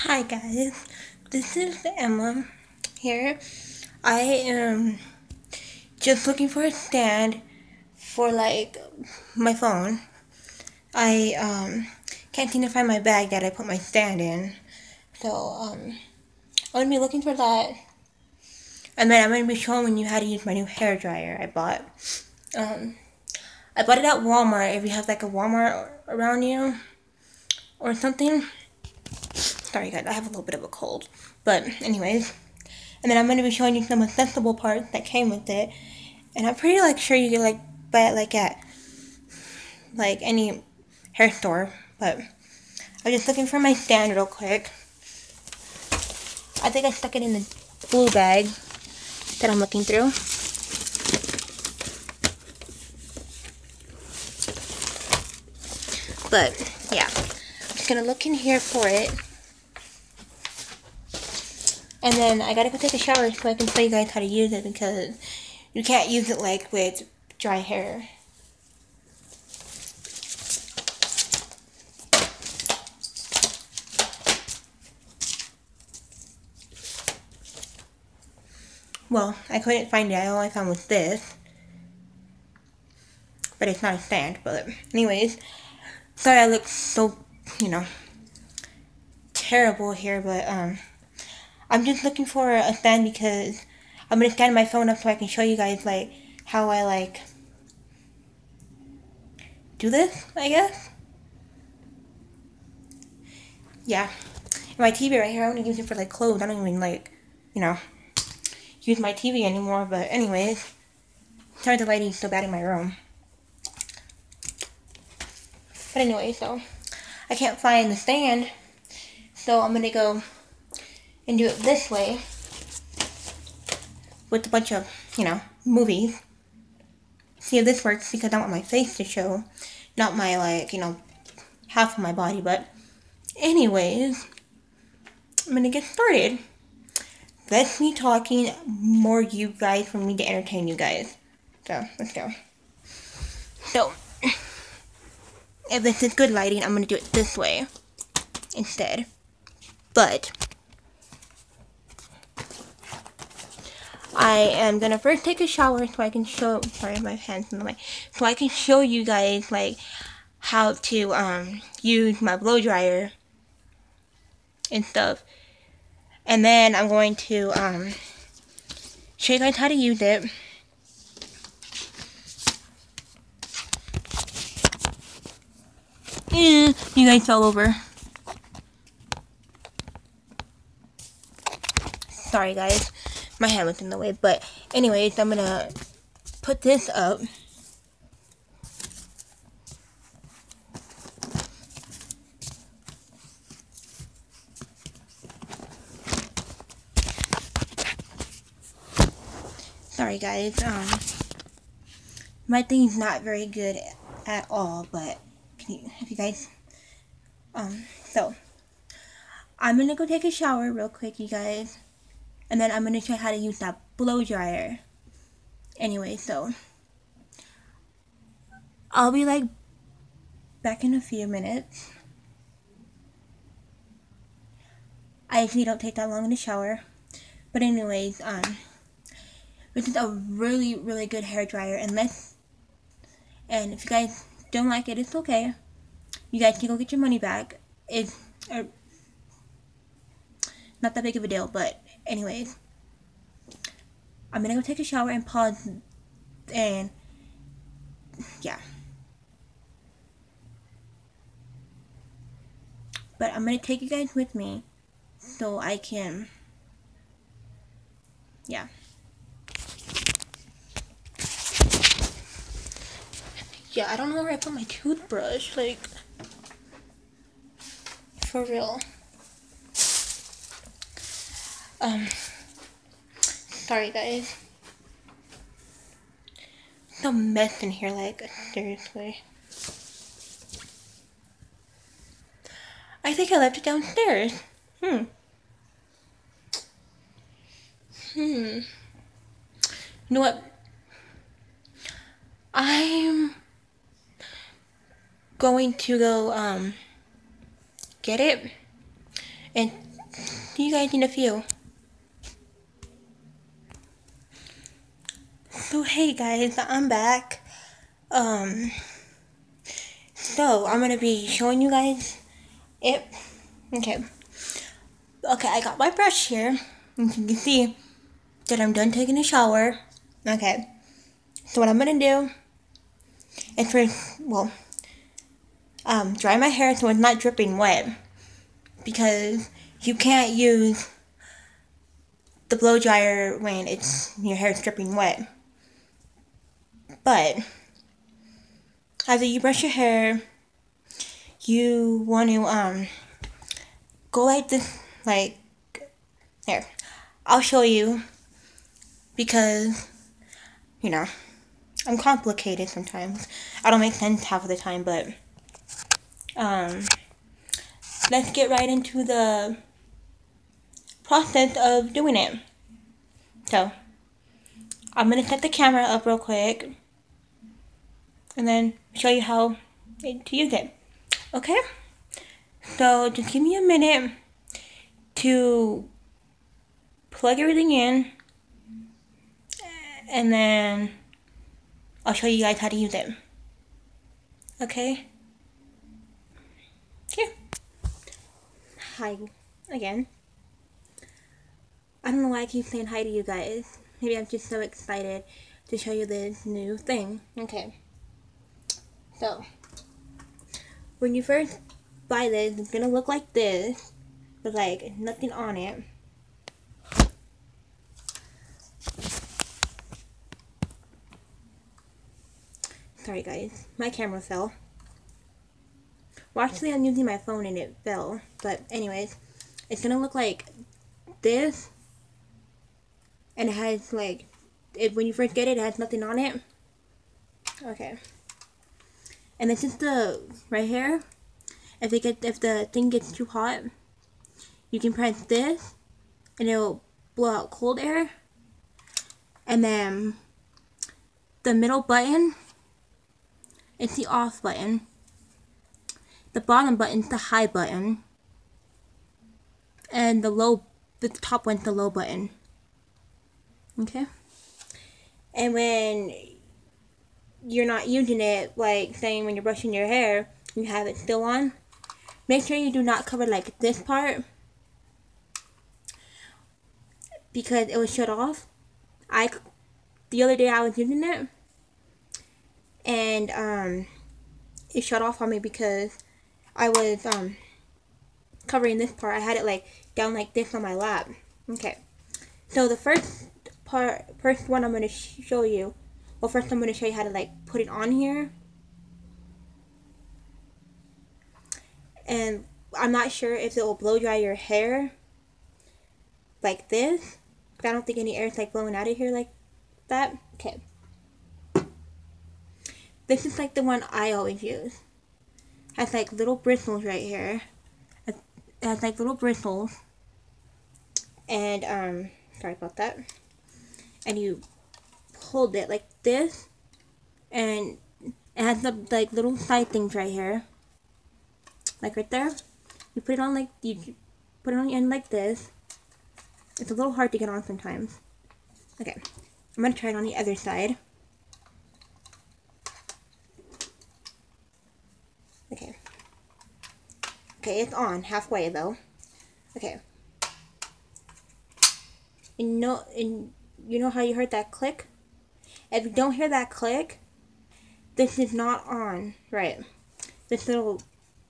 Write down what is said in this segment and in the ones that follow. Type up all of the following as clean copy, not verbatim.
Hi guys, this is Emma here. I am just looking for a stand for my phone. I can't seem to find my bag that I put my stand in. So I'm gonna be looking for that. And then I'm gonna be showing you how to use my new hair dryer I bought. Um I bought it at Walmart if you have like a Walmart around you or something. Sorry guys, I have a little bit of a cold. But anyways. And then I'm going to be showing you some accessible parts that came with it. And I'm pretty sure you can buy it at any hair store. But I'm just looking for my stand real quick. I think I stuck it in the blue bag that I'm looking through. But yeah, I'm just going to look in here for it. And then I gotta go take a shower so I can show you guys how to use it, because you can't use it with dry hair. Well, I couldn't find it. All I found was this. But it's not a stand. But anyways, sorry I look so, terrible here, but I'm just looking for a stand because I'm gonna stand my phone up so I can show you guys how I do this, I guess. Yeah. And my TV right here, I only use it for clothes. I don't even use my TV anymore. But anyways, sorry the lighting's so bad in my room. But anyway, so I can't find the stand, so I'm gonna go and do it this way with a bunch of, movies. See if this works, because I want my face to show, not my, half of my body. But anyways, I'm gonna get started. Less me talking, more you guys for me to entertain you guys. So, let's go. So, if this is good lighting, I'm gonna do it this way instead. But I am gonna first take a shower so I can show. Sorry, my hands in the way. So I can show you guys how to use my blow dryer and stuff. And then I'm going to show you guys how to use it. You guys fell over. Sorry guys, my hand was in the way. But anyways, I'm gonna put this up. Sorry guys, my thing's not very good at all, but if you guys, so I'm gonna go take a shower real quick, you guys, and then I'm gonna show you how to use that blow dryer. Anyway, so I'll be back in a few minutes. I actually don't take that long in the shower, but anyways, this is a really, really good hair dryer. And if you guys don't like it, it's okay. You guys can go get your money back. It's not that big of a deal. But anyways, I'm gonna go take a shower and pause. And yeah, but I'm gonna take you guys with me so I can, yeah. Yeah, I don't know where I put my toothbrush, for real. Sorry guys. It's a mess in here, seriously. I think I left it downstairs. You know what? I'm going to go, get it and do you guys need a few? So hey guys, I'm back. So I'm gonna be showing you guys it. Okay. Okay, I got my brush here. And you can see that I'm done taking a shower. Okay. So what I'm gonna do is dry my hair so it's not dripping wet. Because you can't use the blow dryer when your hair is dripping wet. But after you brush your hair, you want to go like this, like here. I'll show you because I'm complicated sometimes. I don't make sense half of the time, but let's get right into the process of doing it. So I'm gonna set the camera up real quick and then show you how to use it. Okay? So just give me a minute to plug everything in and then I'll show you guys how to use it. Okay? Here. Hi again. I don't know why I keep saying hi to you guys. Maybe I'm just so excited to show you this new thing. Okay. So, when you first buy this, it's gonna look like this, with like nothing on it. Sorry guys, my camera fell. Well, actually I'm using my phone and it fell. But anyways, it's gonna look like this. And it has like, when you first get it, it has nothing on it. Okay. And this is right here. If the thing gets too hot, you can press this and it'll blow out cold air. And then the middle button, it's the off button. The bottom button's the high button. And the top one's the low button. Okay? And when you're not using it, like saying when you're brushing your hair, you have it still on, make sure you do not cover like this part because it will shut off. The other day I was using it and it shut off on me because I was covering this part. I had it like down like this on my lap. Okay, so the first one I'm going to show you. Well, first I'm going to show you how to like put it on here. And I'm not sure if it will blow dry your hair like this. I don't think any air is like blowing out of here like that. Okay. This is like the one I always use. It has like little bristles right here. It has like little bristles. And sorry about that. And you hold it like this, and it has the like little side things right here, like right there. You put it on like you put it on the end like this. It's a little hard to get on sometimes. Okay, I'm gonna try it on the other side. Okay, it's on halfway though. Okay, and you know how you heard that click? If you don't hear that click, this is not on right. This little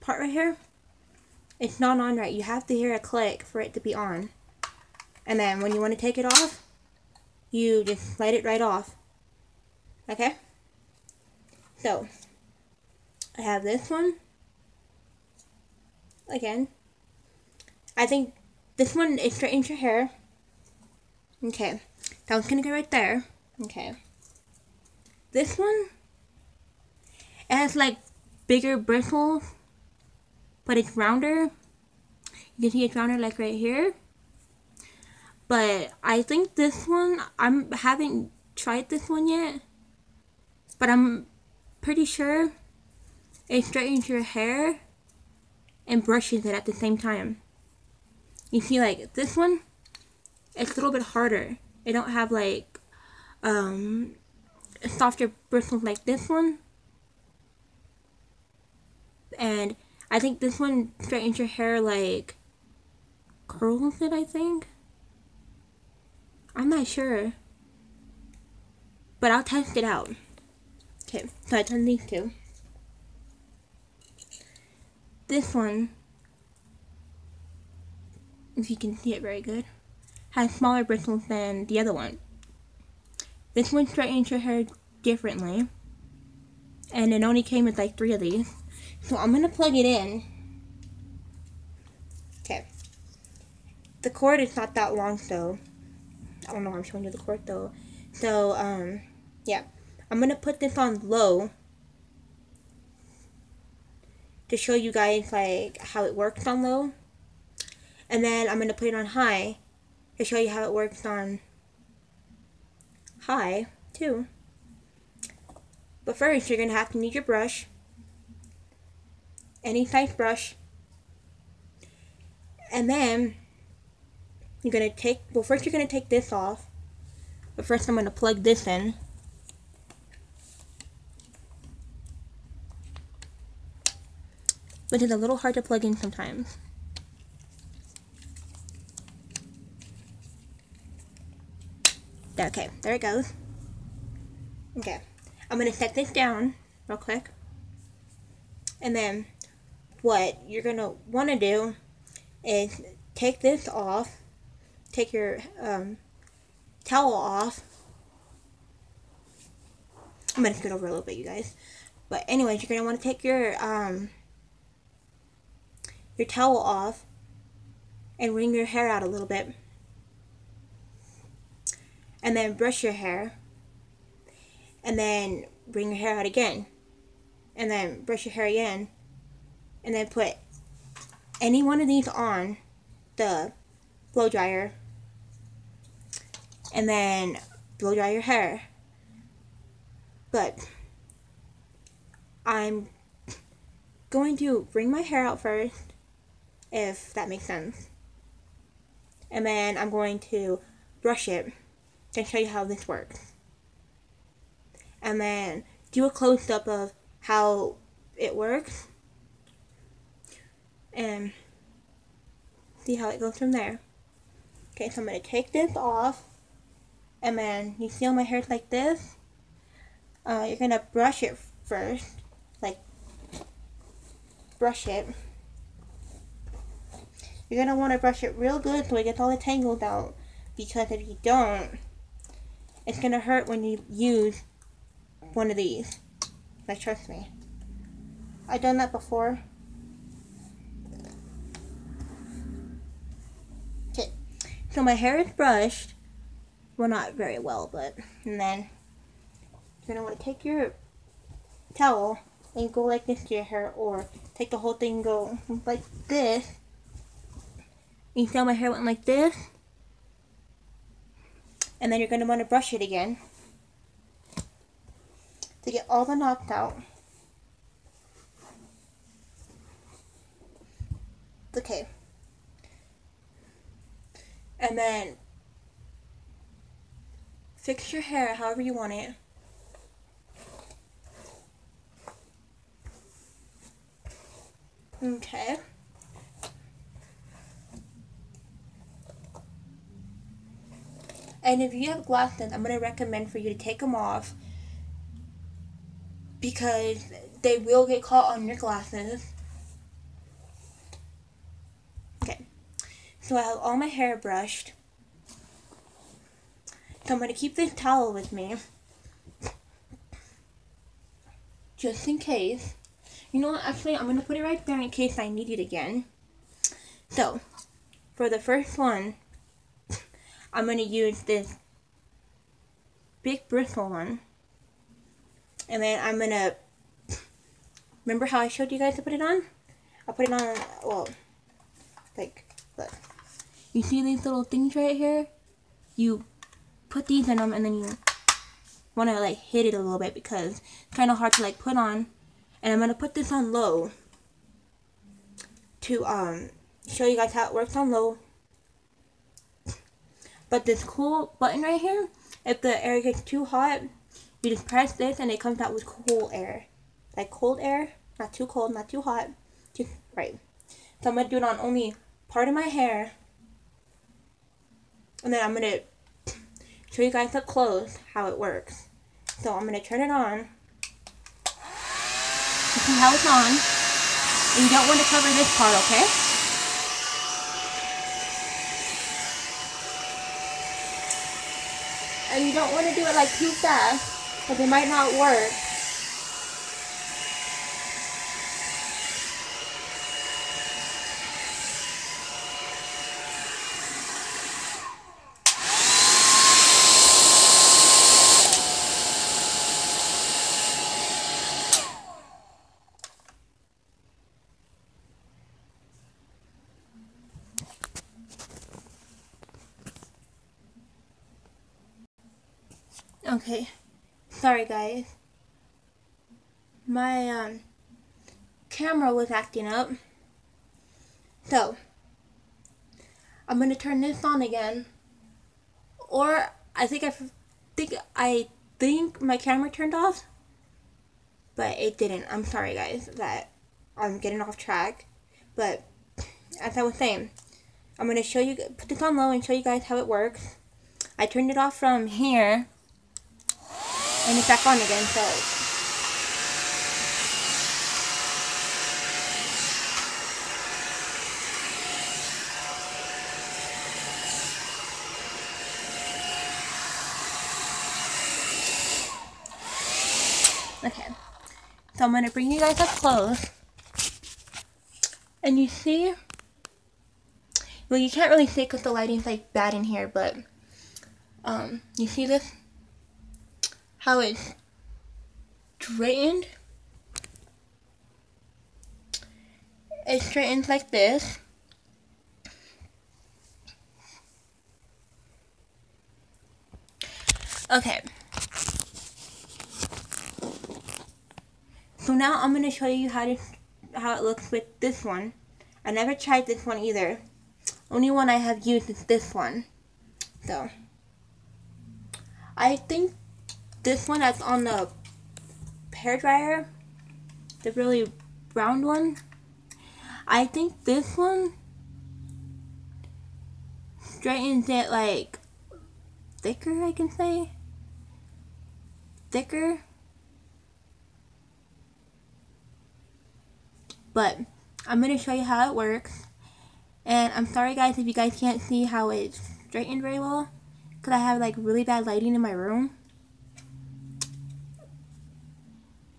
part right here, it's not on right. You have to hear a click for it to be on. And then when you want to take it off, you just slide it right off. Okay? So, I have this one. Again. I think this one, it straightens your hair. Okay, that one's gonna go right there. Okay. This one, it has like bigger bristles, but it's rounder. You can see it's rounder like right here. But I think this one, I haven't tried this one yet, but I'm pretty sure it straightens your hair and brushes it at the same time. You see, like, this one, it's a little bit harder. It don't have, like, softer bristles like this one. And I think this one straightens your hair, like, curls it, I think. I'm not sure. But I'll test it out. Okay, so I done these two. This one, if you can see it very good, has smaller bristles than the other one. This one straightens your hair differently. And it only came with like 3 of these. So I'm going to plug it in. Okay. The cord is not that long, so I don't know why I'm showing you the cord though. So, yeah. I'm going to put this on low to show you guys like how it works on low. And then I'm going to put it on high to show you how it works on high too. But first you're going to have to need your brush. Any size brush. And then you're going to take, well first you're going to take this off. But first I'm going to plug this in. Which is a little hard to plug in sometimes. Okay, there it goes. Okay, I'm going to set this down real quick. And then what you're going to want to do is take this off. Take your towel off. I'm going to scoot over a little bit, you guys. But anyways, you're going to want to take your towel off and wring your hair out a little bit. And then brush your hair. And then wring your hair out again. And then brush your hair again. And then put any one of these on the blow dryer. And then blow dry your hair. But I'm going to wring my hair out first, if that makes sense. And then I'm going to brush it to show you how this works. And then do a close-up of how it works. And see how it goes from there. Okay, so I'm going to take this off. And then you see how my hair's like this? You're going to brush it first. Like, brush it. You're going to want to brush it real good so it gets all the tangles out. Because if you don't, it's going to hurt when you use one of these. Like, trust me. I've done that before. Okay. So my hair is brushed. Well, not very well, but. And then you're going to want to take your towel and go like this to your hair. Or take the whole thing and go like this. You see how my hair went like this? And then you're going to want to brush it again to get all the knots out. Okay. And then fix your hair however you want it. Okay. And if you have glasses, I'm going to recommend for you to take them off because they will get caught on your glasses. Okay, so I have all my hair brushed. So I'm going to keep this towel with me just in case. You know what, actually I'm going to put it right there in case I need it again. So, for the first one, I'm going to use this big bristle one. And then I'm going to, remember how I showed you guys to put it on? I'll put it on, well, like, look. You see these little things right here? You put these in them and then you want to like hit it a little bit because it's kind of hard to like put on. And I'm going to put this on low to show you guys how it works on low. But this cool button right here, if the air gets too hot, you just press this and it comes out with cool air. Like cold air, not too cold, not too hot, just right. So I'm going to do it on only part of my hair. And then I'm going to show you guys up close how it works. So I'm going to turn it on. You see how it's on. And you don't want to cover this part, okay? And you don't want to do it like too fast, because it might not work. Okay, sorry guys. My camera was acting up. So, I'm gonna turn this on again. Or I think my camera turned off, but it didn't. I'm sorry guys that I'm getting off track. But as I was saying, I'm gonna show you, put this on low and show you guys how it works. I turned it off from here. And it's back on again, so. Okay. So I'm going to bring you guys up close. And you see, well, you can't really see because the lighting's like bad in here, but you see this? How it's straightened. It straightens like this. Okay. So now I'm going to show you how it looks with this one. I never tried this one either. Only one I have used is this one. So I think this one that's on the hair dryer, the really round one, I think this one straightens it like thicker, I can say. Thicker. But I'm going to show you how it works. And I'm sorry guys if you guys can't see how it's straightened very well, because I have like really bad lighting in my room.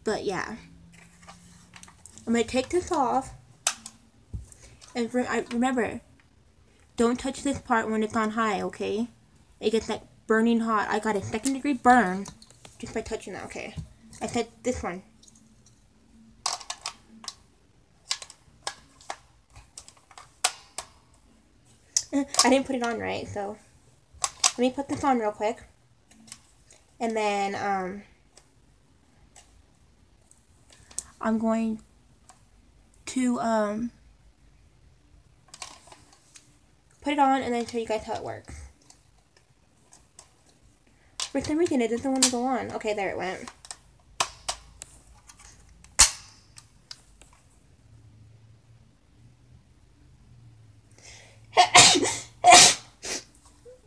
But yeah, I'm going to take this off, and remember, don't touch this part when it's on high, okay? It gets like burning hot. I got a 2nd degree burn just by touching that, okay? I said this one. I didn't put it on right, so let me put this on real quick. And then, I'm going to put it on and then show you guys how it works. For some reason it doesn't want to go on. Okay, there it went.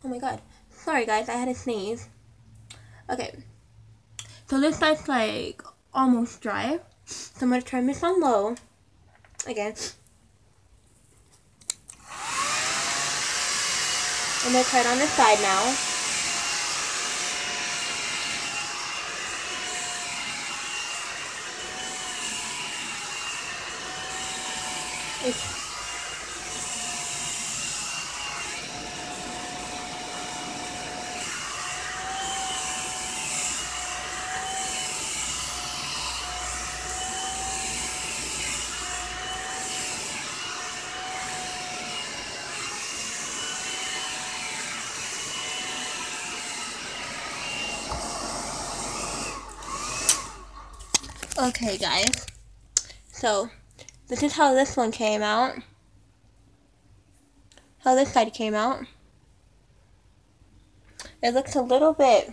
Oh my god. Sorry guys, I had a sneeze. Okay. So this side's like almost dry. So I'm going to turn this on low again. I'm going to try it on this side now. Okay guys, so this is how this one came out, how this side came out. It looks a little bit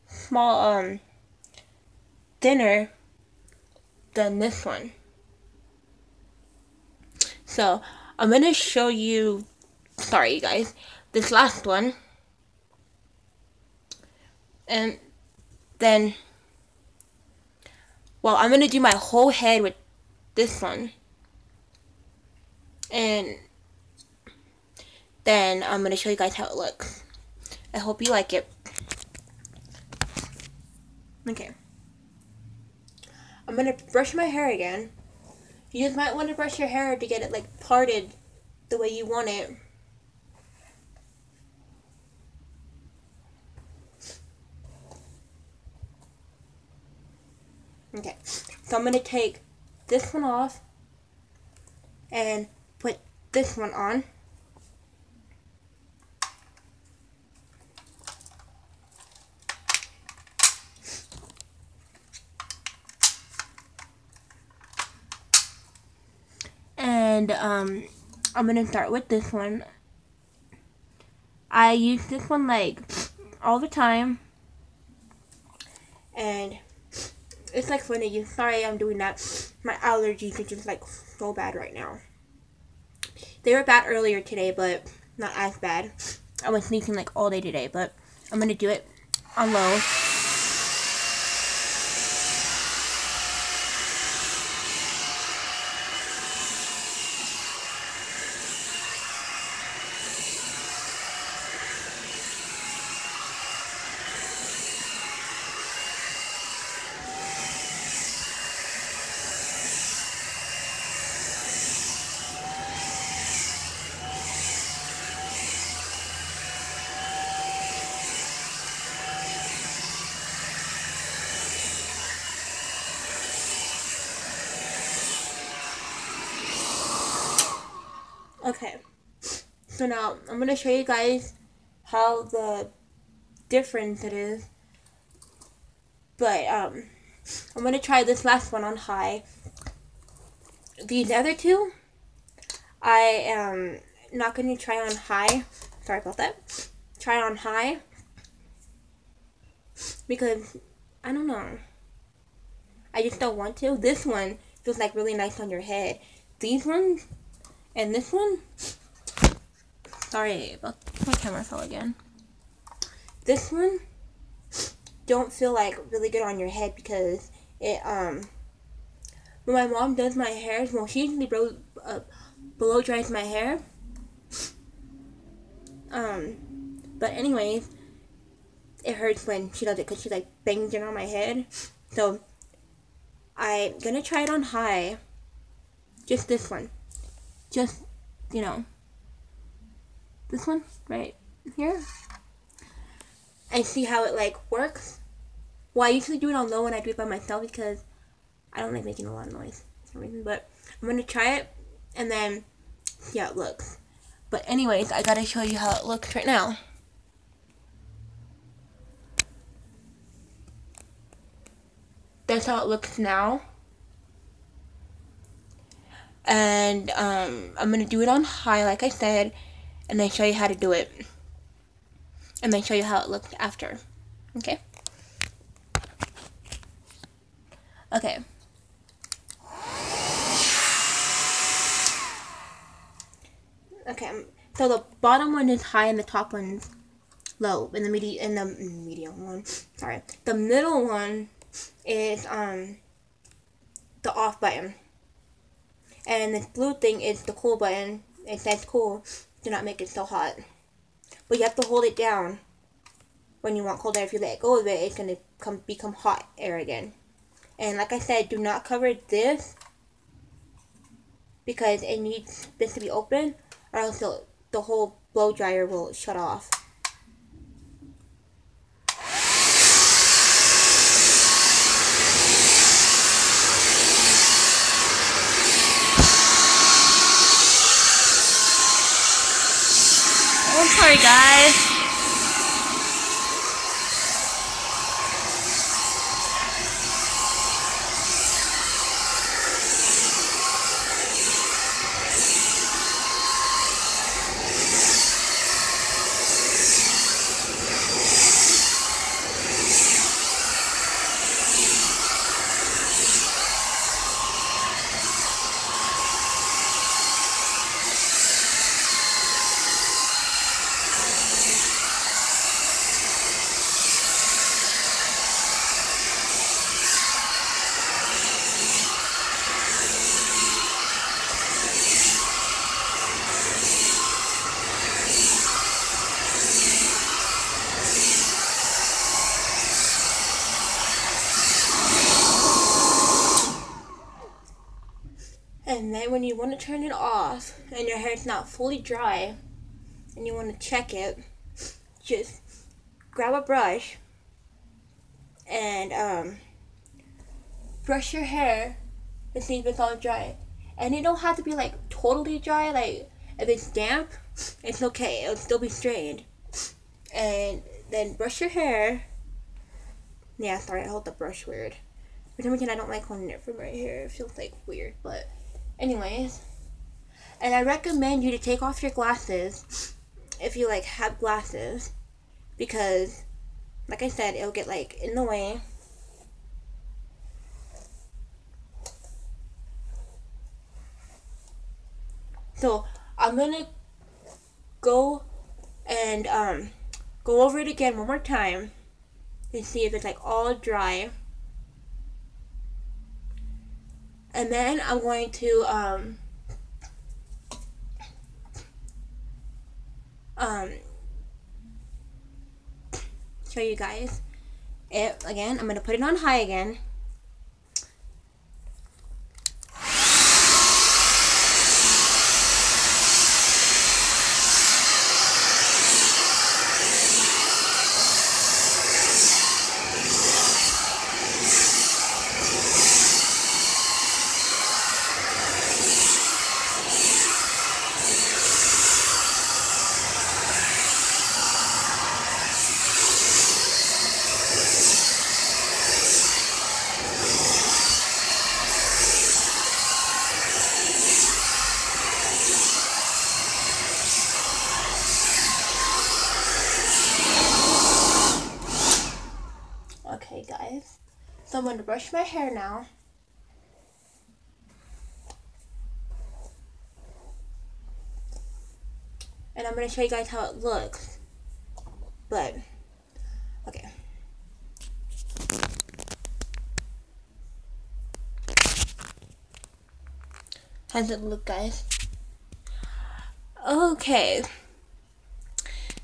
small, thinner than this one. So I'm gonna show you, sorry you guys, this last one, and then, well, I'm gonna do my whole head with this one, and then I'm gonna show you guys how it looks. I hope you like it. Okay, I'm gonna brush my hair again. You just might want to brush your hair to get it like parted the way you want it. Okay, so I'm going to take this one off and put this one on. And I'm going to start with this one. I use this one like all the time. And it's like funny, you sorry I'm doing that. My allergies are just like so bad right now. They were bad earlier today, but not as bad. I was sneezing like all day today, but I'm gonna do it on low. Okay, so now I'm going to show you guys how the difference it is, but I'm going to try this last one on high. These other two, I am not going to try on high, sorry about that, try on high, because, I don't know, I just don't want to. This one feels like really nice on your head. These ones, and this one, sorry, my camera fell again. This one don't feel like really good on your head because it, when my mom does my hair, well, she usually blow dries my hair. But anyways, it hurts when she does it because she like bangs it on my head. So I'm gonna try it on high. Just this one. Just, you know, this one right here. And see how it like works. Well, I usually do it on low when I do it by myself because I don't like making a lot of noise for some reason. But I'm gonna try it and then see how it looks. But anyways, I gotta show you how it looks right now. That's how it looks now. And I'm gonna do it on high like I said, and then show you how to do it, and then show you how it looks after. Okay, so the bottom one is high and the top one's low, and the medium one, sorry, the middle one is the off button. And this blue thing is the cool button. It says cool, do not make it so hot. But you have to hold it down when you want cold air. If you let go of it, it's going to become hot air again. And like I said, do not cover this because it needs this to be open, or else the whole blow dryer will shut off. I'm sorry, guys. then when you want to turn it off and your hair is not fully dry and you want to check it, just grab a brush and brush your hair to see if it's all dry. And it don't have to be like totally dry. Like if it's damp, it's okay, it'll still be straightened. And then brush your hair. Yeah, sorry, I hold the brush weird. For some reason I don't like holding it from right here. It feels like weird, but anyways. And I recommend you to take off your glasses if you like have glasses, because like I said, it'll get like in the way. So I'm gonna go and go over it again one more time and see if it's like all dry. And then I'm going to show you guys it again. I'm gonna put it on high again. Okay guys, so I'm going to brush my hair now. And I'm going to show you guys how it looks. But, okay. How does it look, guys? Okay.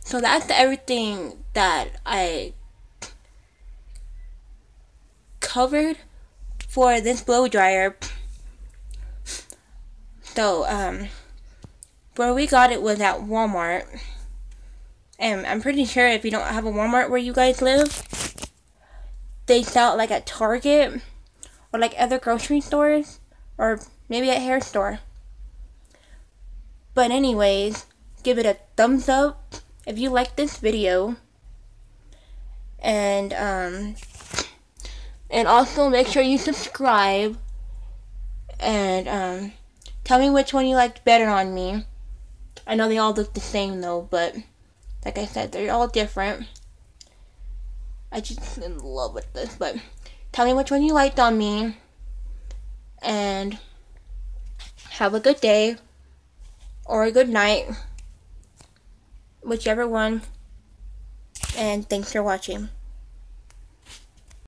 So that's everything that I covered for this blow dryer. So where we got it was at Walmart, and I'm pretty sure if you don't have a Walmart where you guys live, they sell it like at Target or like other grocery stores or maybe a hair store. But anyways, give it a thumbs up if you like this video, and also make sure you subscribe, and tell me which one you liked better on me. I know they all look the same though, but like I said, they're all different. I just in love with this, but tell me which one you liked on me, and have a good day or a good night, whichever one, and thanks for watching.